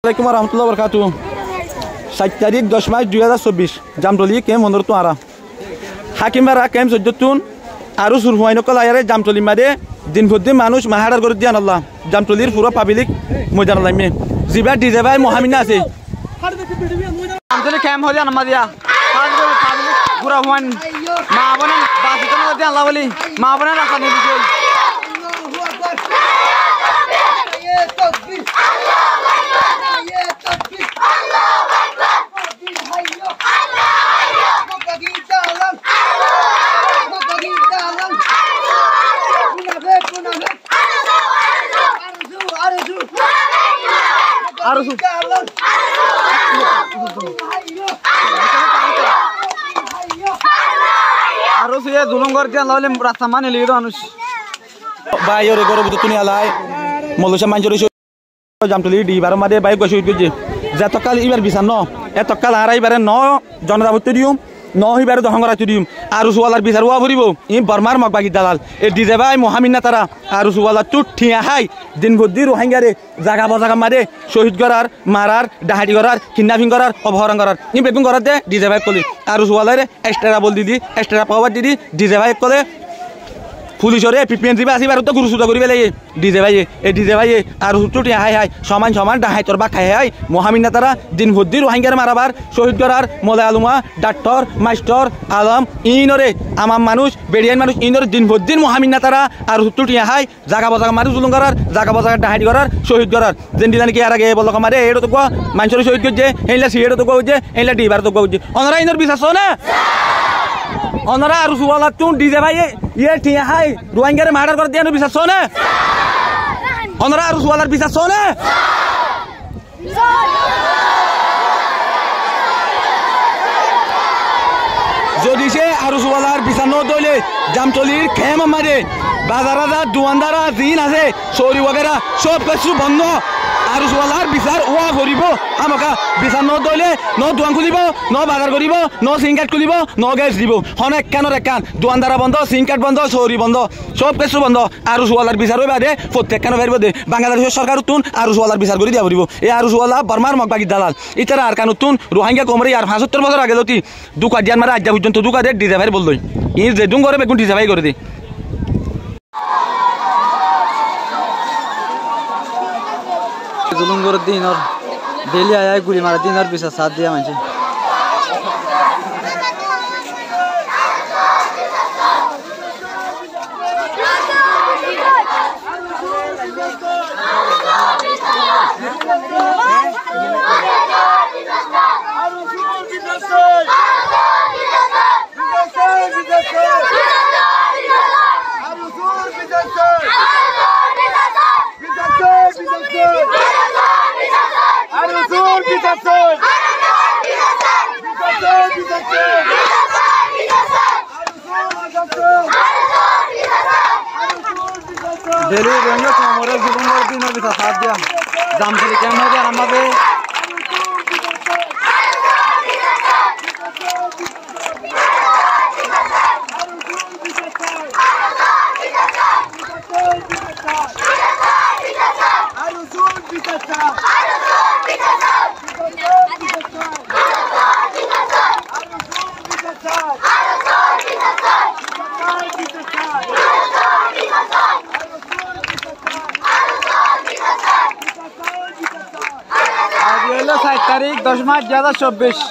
আসসালামু আলাইকুম রহমতুল্লাহ বরকাতু 7 তারিখ 10 মার্চ 2024 জামতলি কেম 15 তো আরা হাকিমরা কেম 14 তুন আরো সুরফাইন কল আয়ারে জামতলি মাদে দিন ভদ্দি মানুষ মাহারার করে দিয়ান আল্লাহ জামতলির পুরো পাবলিক ময়দান লাইমে জিবা ডিজে ভাই মহামিনা আছে জামতলি কেম হলি আমাদিয়া কাজ করে পাবলিক পুরো হন মা বনেন বাসি কোন দিয়ান আল্লাহ বলি মা বনেন রাখা নেই দিও আরো সে জুলুঙ্গর দিয়া লাইলে রাস্তা মানে লিয়ে দাও মানুষ ভাই ওরে গরব তো তুনি আলাই মলসা মানজরি জামতলি ডিবার মাদে বাইক গসই গজে যতকাল ইবার বিছান ন এতকাল আড়াইবারে ন জনজাবত দিউম ন হিবারে দহঙ্গরা দিউম আর সুওয়ালার বিচার ওয়া ভরিব ই বর্মার মগবাগি দালাল এ ডিজে ভাই মহামিনা তারা আর সুওয়ালা টুট ঠিয়া হাই দিন ভদ্দি রোহিঙ্গারে জাগা বজাগা মারে শহীদ করার মারার ডাহাটি করার কিডন্যাপিং করার অপহরণ করার ই বেগুন করার দে ডিজে ভাই কলি আর সুওয়ালারে এক্সট্রা বল দিদি এক্সট্রা পাওয়ার দিদি ডিজে ভাই কলে পুলিশরে পিপিএন দিবা আসিবার তো গুরুসুদা করিবে লাগে ডিজে ভাই এ ডিজে ভাই আর হুটুটি হাই হাই সমান সমান ডাহাই তোর বা খাই হাই মহামিনা তারা দিন ভদ্দি রোহিঙ্গার মারাবার শহীদ করার মলে আলুমা ডাক্তার মাস্টার আলম ইনরে আমার মানুষ বেড়িয়ান মানুষ ইনরে দিন ভদ্দিন মহামিনা তারা আর হুটুটি হাই জাগা বজাগা মানুষ জুলুম করার জাগা বজাগা ডাহাটি করার শহীদ করার যেন দিলান কি আর আগে বল মারে এটো তো কোয়া মানুষের শহীদ করছে এইলা সিএটো তো কোয়া এইলা ডিবার তো কোয়া অনরা ইনর বিশ্বাস না অনরা আর সুওয়ালা তুন ডিজে ভাই ইয়ে ঠিয়া হাই রোহিঙ্গারে মার্ডার করে দিয়ে বিশ্বাস না অনরা আর সুওয়ালার বিশ্বাস না যদি সে আর সুওয়ালার বিচার ন দইলে জামতলির খেম মারে বাজারাদা দোয়ানদারা জিন আছে চৌরি ওগেরা সব কিছু বন্ধ আর সুওয়ালার বিচার ওয়া করিব আমাকা বিচার ন দইলে ন দোয়ান খুলিব ন বাজার করিব ন সিং কার্ড খুলিব ন গ্যাস দিব অনেক কেন কান দোয়ানদারা বন্ধ সিং কার্ড বন্ধ চৌরি বন্ধ সব কিছু বন্ধ আর সুওয়ালার বিচার হইবা দে প্রত্যেক কেন বেরব দে বাংলাদেশের সরকার তুন আর সুওয়ালার বিচার করে দিয়া পড়িব এই আর সুওয়ালা বর্মার মগবাগি দালাল ইতারা আর কানু তুন রোহিঙ্গা কমরে আর 75 বছর আগে লতি দুকা দিয়ান মারা আজ পর্যন্ত দুকা দে ডিজে ভাই বললই ই যে দুং করে বেগুন ডিজে ভাই করে দে জুলুঙ্গর দিন আর ডেলি আয় গুলি মারা দিন আর বিচার সাথ দিয়া মানছে ডেলি রঙে কমরে জুলুঙ্গর দিন আর বিচার সাথ দিয়া জামতলি কেমন হবে আমাদের तारीख 10 मार्च 2024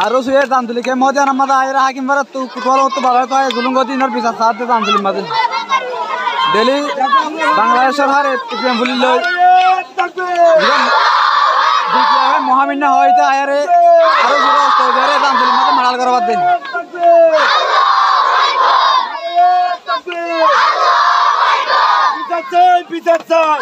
आरो सुये জামতলি কে মধ্যে আমাদের আয়রা হাকিম বারা তো কুতওয়ালা তো বাবা তো জুলুঙ্গর দিন আর বিচার সাথ জামতলি মাঝে দিল্লি বাংলাদেশ সরকার পিপিএম বলি লই দিকিয়া মহামিনা হইতে আয়রে আরো জোরে তো ধরে জামতলি মাঝে মারাল করবার দিন বিচার চাই